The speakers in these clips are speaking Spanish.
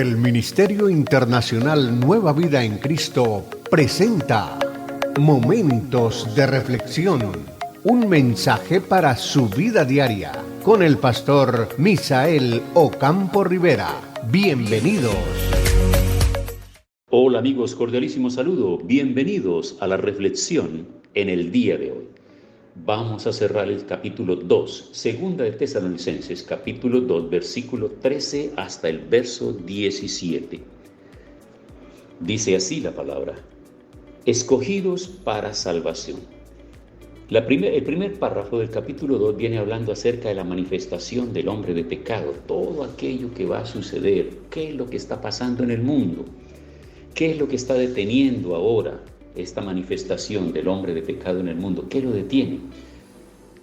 El Ministerio Internacional Nueva Vida en Cristo presenta Momentos de Reflexión, un mensaje para su vida diaria, con el pastor Misael Ocampo Rivera. Bienvenidos. Hola amigos, cordialísimo saludo. Bienvenidos a la reflexión en el día de hoy. Vamos a cerrar el capítulo 2, segunda de Tesalonicenses, capítulo 2, versículo 13 hasta el verso 17. Dice así la palabra: escogidos para salvación. El primer párrafo del capítulo 2 viene hablando acerca de la manifestación del hombre de pecado, todo aquello que va a suceder, qué es lo que está pasando en el mundo, qué es lo que está deteniendo ahora esta manifestación del hombre de pecado en el mundo, ¿qué lo detiene?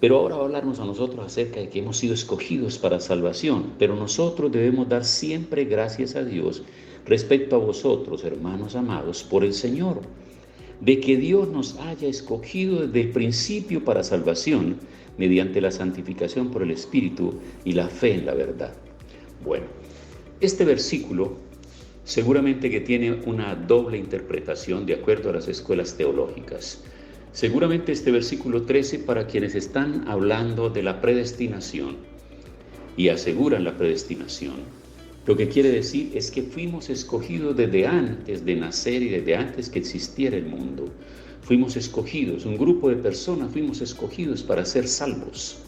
Pero ahora va a hablarnos a nosotros acerca de que hemos sido escogidos para salvación, pero nosotros debemos dar siempre gracias a Dios respecto a vosotros, hermanos amados, por el Señor, de que Dios nos haya escogido desde el principio para salvación, mediante la santificación por el Espíritu y la fe en la verdad. Bueno, este versículo seguramente que tiene una doble interpretación de acuerdo a las escuelas teológicas. Seguramente este versículo 13, para quienes están hablando de la predestinación y aseguran la predestinación, lo que quiere decir es que fuimos escogidos desde antes de nacer y desde antes que existiera el mundo. Fuimos escogidos, un grupo de personas fuimos escogidos para ser salvos.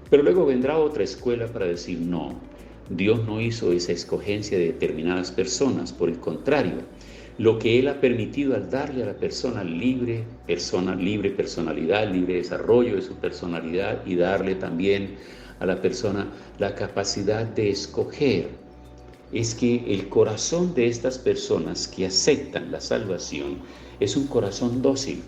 Pero luego vendrá otra escuela para decir no. Dios no hizo esa escogencia de determinadas personas, por el contrario, lo que Él ha permitido al darle a la persona libre personalidad, libre desarrollo de su personalidad y darle también a la persona la capacidad de escoger, es que el corazón de estas personas que aceptan la salvación es un corazón dócil.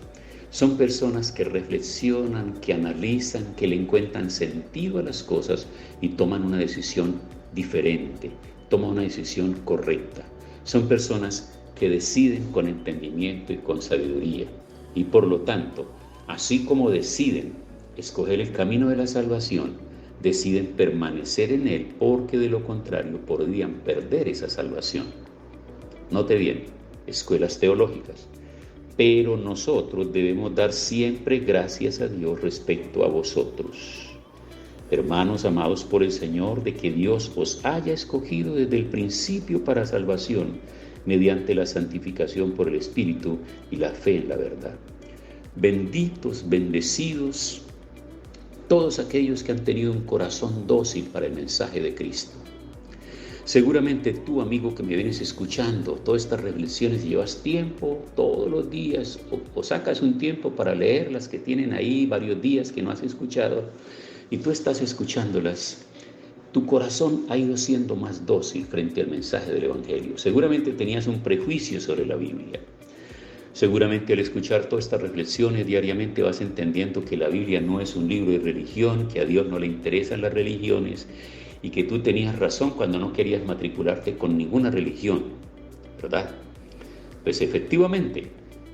Son personas que reflexionan, que analizan, que le encuentran sentido a las cosas y toman una decisión diferente, toman una decisión correcta. Son personas que deciden con entendimiento y con sabiduría. Y por lo tanto, así como deciden escoger el camino de la salvación, deciden permanecer en él, porque de lo contrario podrían perder esa salvación. Note bien, escuelas teológicas. Pero nosotros debemos dar siempre gracias a Dios respecto a vosotros, hermanos amados por el Señor, de que Dios os haya escogido desde el principio para salvación, mediante la santificación por el Espíritu y la fe en la verdad. Benditos, bendecidos, todos aquellos que han tenido un corazón dócil para el mensaje de Cristo. Seguramente tú, amigo que me vienes escuchando, todas estas reflexiones llevas tiempo, todos los días, o sacas un tiempo para leerlas que tienen ahí varios días que no has escuchado, y tú estás escuchándolas. Tu corazón ha ido siendo más dócil frente al mensaje del Evangelio. Seguramente tenías un prejuicio sobre la Biblia. Seguramente al escuchar todas estas reflexiones diariamente vas entendiendo que la Biblia no es un libro de religión, que a Dios no le interesan las religiones, y que tú tenías razón cuando no querías matricularte con ninguna religión, ¿verdad? Pues efectivamente,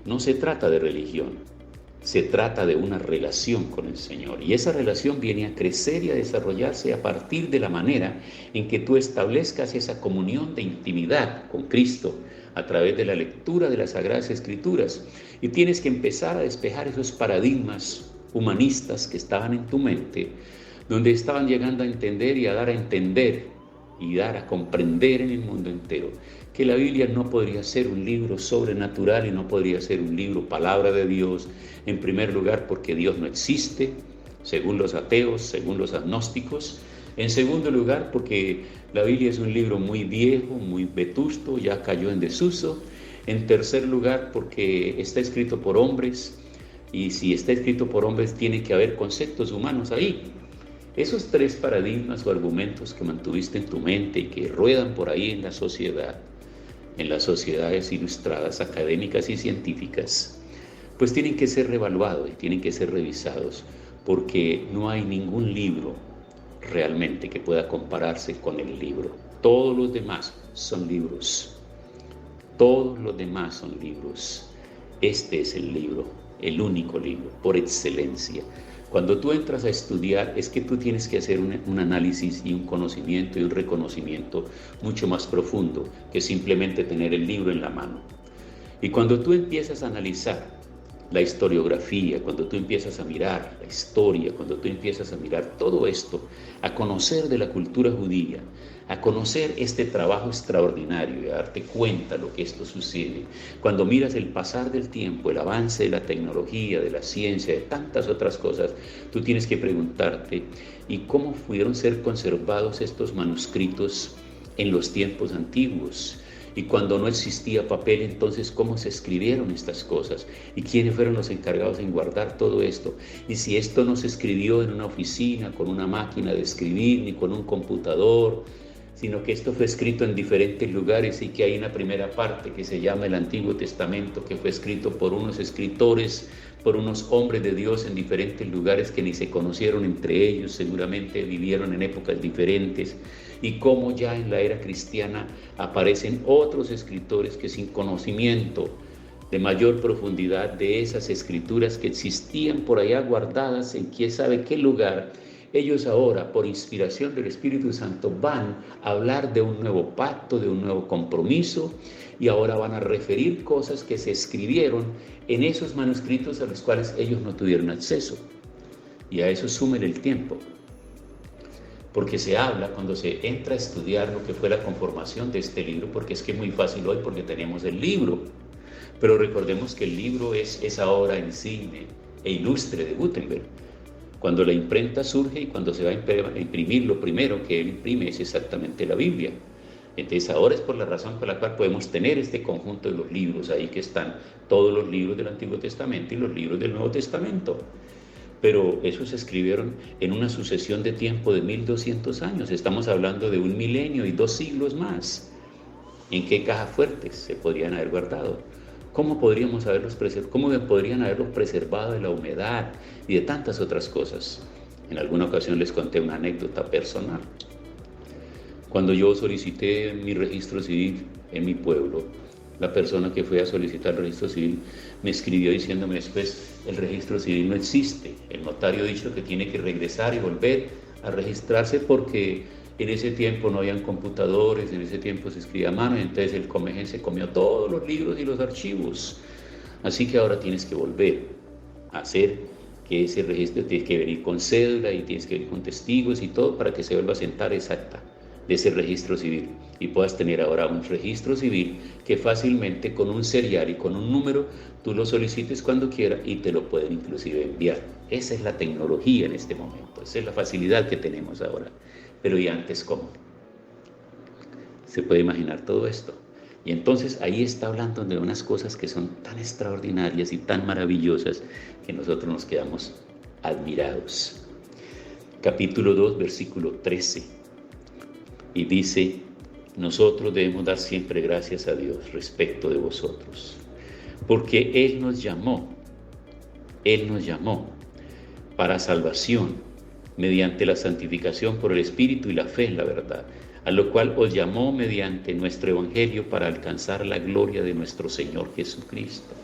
no se trata de religión, se trata de una relación con el Señor. Y esa relación viene a crecer y a desarrollarse a partir de la manera en que tú establezcas esa comunión de intimidad con Cristo a través de la lectura de las Sagradas Escrituras. Y tienes que empezar a despejar esos paradigmas humanistas que estaban en tu mente, donde estaban llegando a entender y a dar a entender y dar a comprender en el mundo entero que la Biblia no podría ser un libro sobrenatural y no podría ser un libro palabra de Dios, en primer lugar porque Dios no existe, según los ateos, según los agnósticos. En segundo lugar porque la Biblia es un libro muy viejo, muy vetusto, ya cayó en desuso. En tercer lugar porque está escrito por hombres, y si está escrito por hombres tiene que haber conceptos humanos ahí. Esos tres paradigmas o argumentos que mantuviste en tu mente y que ruedan por ahí en la sociedad, en las sociedades ilustradas, académicas y científicas, pues tienen que ser revaluados y tienen que ser revisados, porque no hay ningún libro realmente que pueda compararse con el libro. Todos los demás son libros. Todos los demás son libros. Este es el libro, el único libro, por excelencia. Cuando tú entras a estudiar, es que tú tienes que hacer un análisis y un conocimiento y un reconocimiento mucho más profundo que simplemente tener el libro en la mano. Y cuando tú empiezas a analizar la historiografía, cuando tú empiezas a mirar la historia, cuando tú empiezas a mirar todo esto, a conocer de la cultura judía, a conocer este trabajo extraordinario y a darte cuenta de lo que esto sucede, cuando miras el pasar del tiempo, el avance de la tecnología, de la ciencia, de tantas otras cosas, tú tienes que preguntarte, ¿y cómo pudieron ser conservados estos manuscritos en los tiempos antiguos? Y cuando no existía papel, entonces, ¿cómo se escribieron estas cosas? ¿Y quiénes fueron los encargados en guardar todo esto? Y si esto no se escribió en una oficina, con una máquina de escribir, ni con un computador, sino que esto fue escrito en diferentes lugares y que hay una primera parte que se llama el Antiguo Testamento, que fue escrito por unos escritores, por unos hombres de Dios en diferentes lugares que ni se conocieron entre ellos, seguramente vivieron en épocas diferentes, y cómo ya en la era cristiana aparecen otros escritores que sin conocimiento de mayor profundidad de esas escrituras que existían por allá guardadas en quién sabe qué lugar, ellos ahora, por inspiración del Espíritu Santo, van a hablar de un nuevo pacto, de un nuevo compromiso, y ahora van a referir cosas que se escribieron en esos manuscritos a los cuales ellos no tuvieron acceso. Y a eso sumen el tiempo. Porque se habla, cuando se entra a estudiar lo que fue la conformación de este libro, porque es que es muy fácil hoy porque tenemos el libro, pero recordemos que el libro es esa obra insigne e ilustre de Gutenberg. Cuando la imprenta surge y cuando se va a imprimir, lo primero que él imprime es exactamente la Biblia. Entonces ahora es por la razón por la cual podemos tener este conjunto de los libros ahí que están todos los libros del Antiguo Testamento y los libros del Nuevo Testamento. Pero esos se escribieron en una sucesión de tiempo de 1200 años. Estamos hablando de 1 milenio y 2 siglos más. ¿En qué cajas fuertes se podrían haber guardado? ¿Cómo podrían haberlos preservado de la humedad y de tantas otras cosas? En alguna ocasión les conté una anécdota personal. Cuando yo solicité mi registro civil en mi pueblo, la persona que fue a solicitar el registro civil me escribió diciéndome después, el registro civil no existe. El notario ha dicho que tiene que regresar y volver a registrarse porque en ese tiempo no habían computadores, en ese tiempo se escribía a mano, y entonces el Comegen se comió todos los libros y los archivos. Así que ahora tienes que volver a hacer que ese registro, tienes que venir con cédula y tienes que venir con testigos y todo para que se vuelva a sentar exacta de ese registro civil y puedas tener ahora un registro civil que fácilmente con un serial y con un número tú lo solicites cuando quieras y te lo pueden inclusive enviar. Esa es la tecnología en este momento, esa es la facilidad que tenemos ahora. Pero ¿y antes cómo? Se puede imaginar todo esto. Y entonces ahí está hablando de unas cosas que son tan extraordinarias y tan maravillosas que nosotros nos quedamos admirados. Capítulo 2, versículo 13. Y dice, nosotros debemos dar siempre gracias a Dios respecto de vosotros, porque Él nos llamó para salvación, mediante la santificación por el Espíritu y la fe en la verdad, a lo cual os llamó mediante nuestro Evangelio para alcanzar la gloria de nuestro Señor Jesucristo.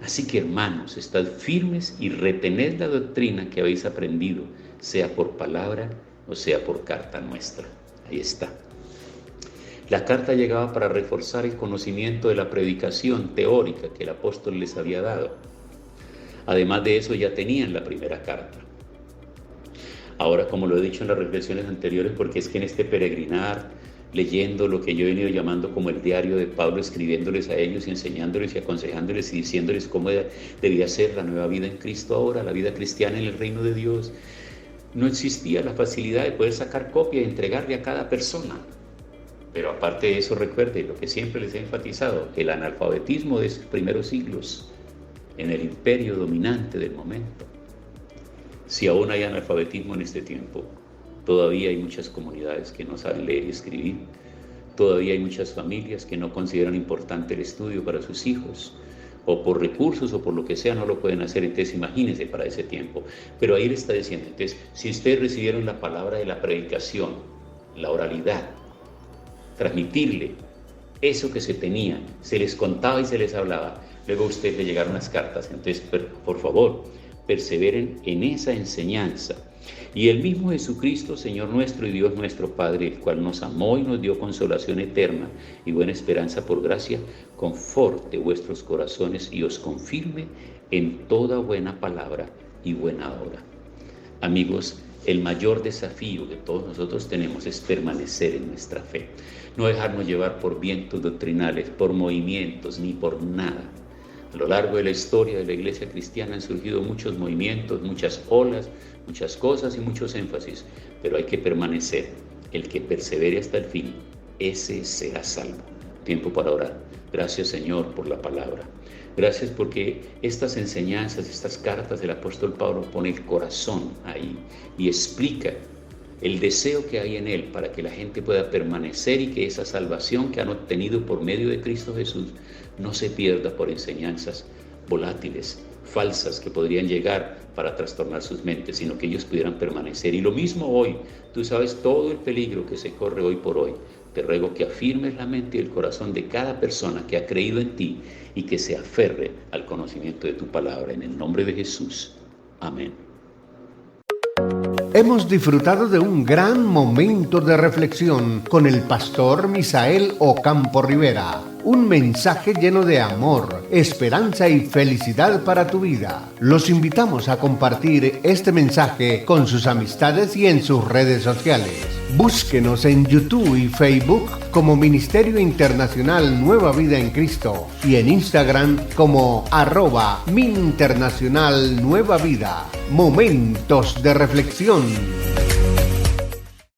Así que, hermanos, estad firmes y retened la doctrina que habéis aprendido, sea por palabra o sea por carta nuestra. Ahí está. La carta llegaba para reforzar el conocimiento de la predicación teórica que el apóstol les había dado. Además de eso, ya tenían la primera carta. Ahora, como lo he dicho en las reflexiones anteriores, porque es que en este peregrinar, leyendo lo que yo he venido llamando como el diario de Pablo, escribiéndoles a ellos y enseñándoles y aconsejándoles y diciéndoles cómo debía ser la nueva vida en Cristo ahora, la vida cristiana en el reino de Dios, no existía la facilidad de poder sacar copia y entregarle a cada persona. Pero aparte de eso, recuerde lo que siempre les he enfatizado, el analfabetismo de esos primeros siglos, en el imperio dominante del momento. Si aún hay analfabetismo en este tiempo, todavía hay muchas comunidades que no saben leer y escribir, todavía hay muchas familias que no consideran importante el estudio para sus hijos, o por recursos o por lo que sea no lo pueden hacer. Entonces imagínense para ese tiempo. Pero ahí le está diciendo, entonces, si ustedes recibieron la palabra de la predicación, la oralidad, transmitirle eso que se tenía, se les contaba y se les hablaba, luego a ustedes le llegaron las cartas, entonces por favor, perseveren en esa enseñanza. Y el mismo Jesucristo, Señor nuestro y Dios nuestro Padre, el cual nos amó y nos dio consolación eterna y buena esperanza por gracia, conforte vuestros corazones y os confirme en toda buena palabra y buena obra. Amigos, el mayor desafío que todos nosotros tenemos es permanecer en nuestra fe, no dejarnos llevar por vientos doctrinales, por movimientos, ni por nada. A lo largo de la historia de la iglesia cristiana han surgido muchos movimientos, muchas olas, muchas cosas y muchos énfasis, pero hay que permanecer. El que persevere hasta el fin, ese será salvo. Tiempo para orar. Gracias, Señor, por la palabra. Gracias porque estas enseñanzas, estas cartas del apóstol Pablo pone el corazón ahí y explica el deseo que hay en él para que la gente pueda permanecer y que esa salvación que han obtenido por medio de Cristo Jesús no se pierda por enseñanzas volátiles, falsas, que podrían llegar para trastornar sus mentes, sino que ellos pudieran permanecer. Y lo mismo hoy, tú sabes todo el peligro que se corre hoy por hoy. Te ruego que afirmes la mente y el corazón de cada persona que ha creído en ti y que se aferre al conocimiento de tu palabra. En el nombre de Jesús. Amén. Hemos disfrutado de un gran momento de reflexión con el pastor Misael Ocampo Rivera. Un mensaje lleno de amor, esperanza y felicidad para tu vida. Los invitamos a compartir este mensaje con sus amistades y en sus redes sociales. Búsquenos en YouTube y Facebook como Ministerio Internacional Nueva Vida en Cristo y en Instagram como @MinInternacional Nueva Vida. Momentos de reflexión.